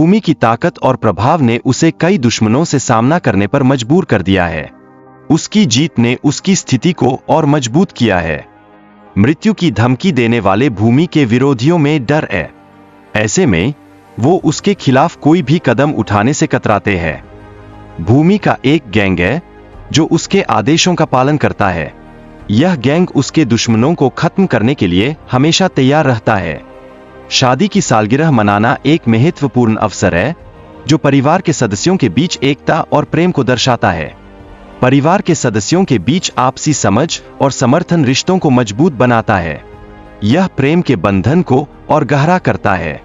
भूमि की ताकत और प्रभाव ने उसे कई दुश्मनों से सामना करने पर मजबूर कर दिया है। उसकी जीत ने उसकी स्थिति को और मजबूत किया है। मृत्यु की धमकी देने वाले भूमि के विरोधियों में डर है। ऐसे में वो उसके खिलाफ कोई भी कदम उठाने से कतराते हैं। भूमि का एक गैंग है जो उसके आदेशों का पालन करता है। यह गैंग उसके दुश्मनों को खत्म करने के लिए हमेशा तैयार रहता है। शादी की सालगिरह मनाना एक महत्वपूर्ण अवसर है जो परिवार के सदस्यों के बीच एकता और प्रेम को दर्शाता है। परिवार के सदस्यों के बीच आपसी समझ और समर्थन रिश्तों को मजबूत बनाता है। यह प्रेम के बंधन को और गहरा करता है।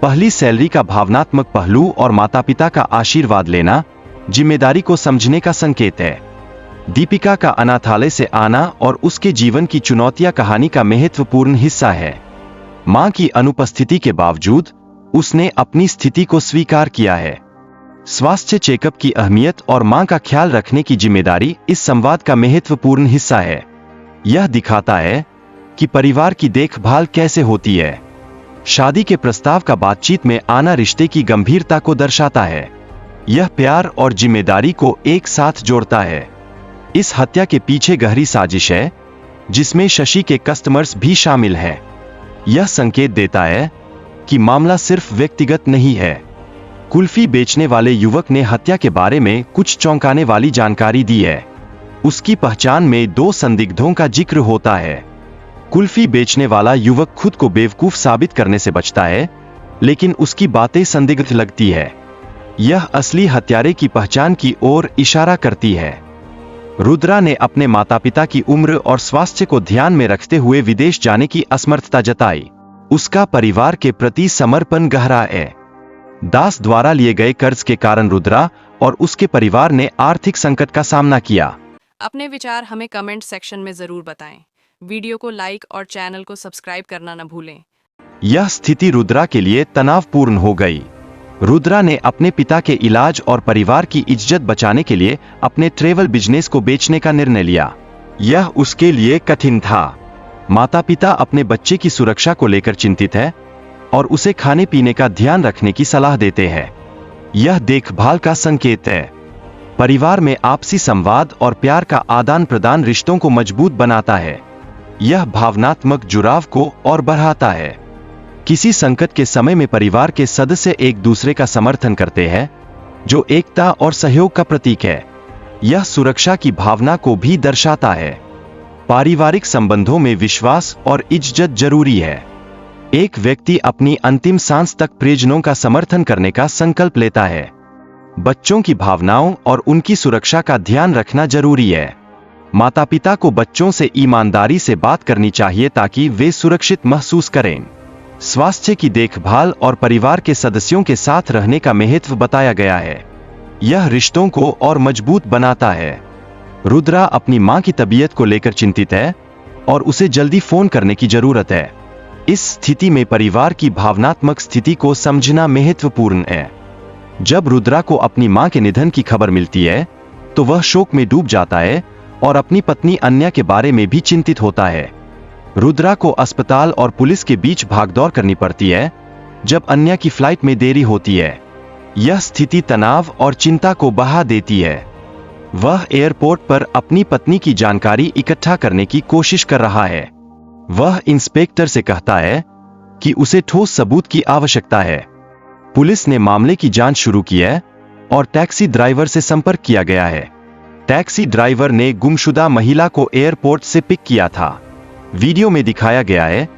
पहली सैलरी का भावनात्मक पहलू और माता-पिता का आशीर्वाद लेना जिम्मेदारी को समझने का संकेत है। दीपिका का अनाथालय से आना और उसके जीवन की चुनौतियां कहानी का महत्वपूर्ण हिस्सा है। मां की अनुपस्थिति के बावजूद उसने अपनी स्थिति को स्वीकार किया है। स्वास्थ्य चेकअप की अहमियत और मां का ख्याल रखने की जिम्मेदारी इस संवाद का महत्वपूर्ण हिस्सा है। यह दिखाता है कि परिवार की देखभाल कैसे होती है। शादी के प्रस्ताव का बातचीत में आना रिश्ते की गंभीरता को दर्शाता है। यह प्यार और जिम्मेदारी को एक साथ जोड़ता है। इस हत्या के पीछे गहरी साजिश है जिसमें शशि के कस्टमर्स भी शामिल हैं। यह संकेत देता है कि मामला सिर्फ व्यक्तिगत नहीं है। कुल्फी बेचने वाले युवक ने हत्या के बारे में कुछ चौंकाने वाली जानकारी दी है। उसकी पहचान में 2 संदिग्धों का जिक्र होता है। कुल्फी बेचने वाला युवक खुद को बेवकूफ साबित करने से बचता है, लेकिन उसकी बातें संदिग्ध लगती है। यह असली हत्यारे की पहचान की ओर इशारा करती है। रुद्रा ने अपने माता-पिता की उम्र और स्वास्थ्य को ध्यान में रखते हुए विदेश जाने की असमर्थता जताई। उसका परिवार के प्रति समर्पण गहरा है। दास द्वारा लिए गए कर्ज के कारण रुद्रा और उसके परिवार ने आर्थिक संकट का सामना किया। अपने विचार हमें कमेंट सेक्शन में जरूर बताएं। वीडियो को लाइक और चैनल को सब्सक्राइब करना न भूलें। यह स्थिति रुद्रा के लिए तनावपूर्ण हो गई। रुद्रा ने अपने पिता के इलाज और परिवार की इज्जत बचाने के लिए अपने ट्रेवल बिजनेस को बेचने का निर्णय लिया। यह उसके लिए कठिन था। माता-पिता अपने बच्चे की सुरक्षा को लेकर चिंतित है और उसे खाने पीने का ध्यान रखने की सलाह देते हैं। यह देखभाल का संकेत है। परिवार में आपसी संवाद और प्यार का आदान प्रदान रिश्तों को मजबूत बनाता है। यह भावनात्मक जुड़ाव को और बढ़ाता है। किसी संकट के समय में परिवार के सदस्य एक दूसरे का समर्थन करते हैं, जो एकता और सहयोग का प्रतीक है। यह सुरक्षा की भावना को भी दर्शाता है। पारिवारिक संबंधों में विश्वास और इज्जत जरूरी है। एक व्यक्ति अपनी अंतिम सांस तक परिजनों का समर्थन करने का संकल्प लेता है। बच्चों की भावनाओं और उनकी सुरक्षा का ध्यान रखना जरूरी है। माता-पिता को बच्चों से ईमानदारी से बात करनी चाहिए ताकि वे सुरक्षित महसूस करें। स्वास्थ्य की देखभाल और परिवार के सदस्यों के साथ रहने का महत्व बताया गया है। यह रिश्तों को और मजबूत बनाता है। रुद्रा अपनी मां की तबीयत को लेकर चिंतित है और उसे जल्दी फोन करने की जरूरत है। इस स्थिति में परिवार की भावनात्मक स्थिति को समझना महत्वपूर्ण है। जब रुद्रा को अपनी मां के निधन की खबर मिलती है, तो वह शोक में डूब जाता है और अपनी पत्नी अन्या के बारे में भी चिंतित होता है। रुद्रा को अस्पताल और पुलिस के बीच भागदौड़ करनी पड़ती है जब अन्या की फ्लाइट में देरी होती है। यह स्थिति तनाव और चिंता को बढ़ा देती है। वह एयरपोर्ट पर अपनी पत्नी की जानकारी इकट्ठा करने की कोशिश कर रहा है। वह इंस्पेक्टर से कहता है कि उसे ठोस सबूत की आवश्यकता है। पुलिस ने मामले की जांच शुरू की है और टैक्सी ड्राइवर से संपर्क किया गया है। टैक्सी ड्राइवर ने गुमशुदा महिला को एयरपोर्ट से पिक किया था। वीडियो में दिखाया गया है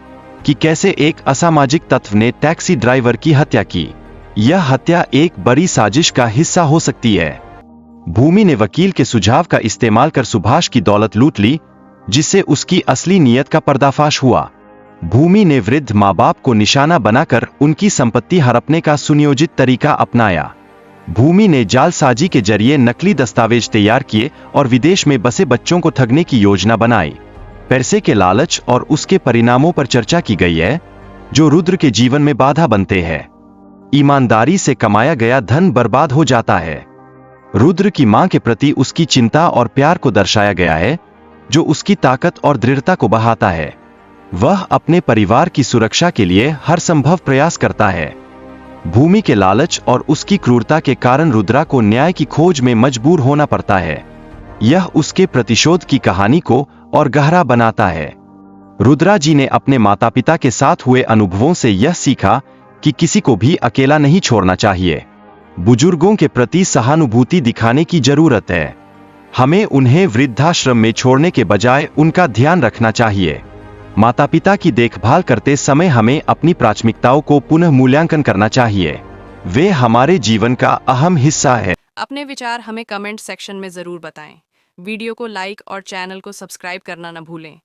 कि कैसे एक असामाजिक तत्व ने टैक्सी ड्राइवर की हत्या की। यह हत्या एक बड़ी साजिश का हिस्सा हो सकती है। भूमि ने वकील के सुझाव का इस्तेमाल कर सुभाष की दौलत लूट ली, जिससे उसकी असली नीयत का पर्दाफाश हुआ। भूमि ने वृद्ध माँ बाप को निशाना बनाकर उनकी संपत्ति हड़पने का सुनियोजित तरीका अपनाया। भूमि ने जालसाजी के जरिए नकली दस्तावेज तैयार किए और विदेश में बसे बच्चों को ठगने की योजना बनाई। पैसे के लालच और उसके परिणामों पर चर्चा की गई है, जो रुद्र के जीवन में बाधा बनते हैं। ईमानदारी से कमाया गया धन बर्बाद हो जाता है। रुद्र की मां के प्रति उसकी चिंता और प्यार को दर्शाया गया है, जो उसकी ताकत और दृढ़ता को बढ़ाता है। वह अपने परिवार की सुरक्षा के लिए हर संभव प्रयास करता है। भूमि के लालच और उसकी क्रूरता के कारण रुद्रा को न्याय की खोज में मजबूर होना पड़ता है। यह उसके प्रतिशोध की कहानी को और गहरा बनाता है। रुद्रा जी ने अपने माता पिता के साथ हुए अनुभवों से यह सीखा कि किसी को भी अकेला नहीं छोड़ना चाहिए। बुजुर्गों के प्रति सहानुभूति दिखाने की जरूरत है। हमें उन्हें वृद्धाश्रम में छोड़ने के बजाय उनका ध्यान रखना चाहिए। माता पिता की देखभाल करते समय हमें अपनी प्राथमिकताओं को पुनः मूल्यांकन करना चाहिए। वे हमारे जीवन का अहम हिस्सा है। अपने विचार हमें कमेंट सेक्शन में ज़रूर बताएं। वीडियो को लाइक और चैनल को सब्सक्राइब करना न भूलें।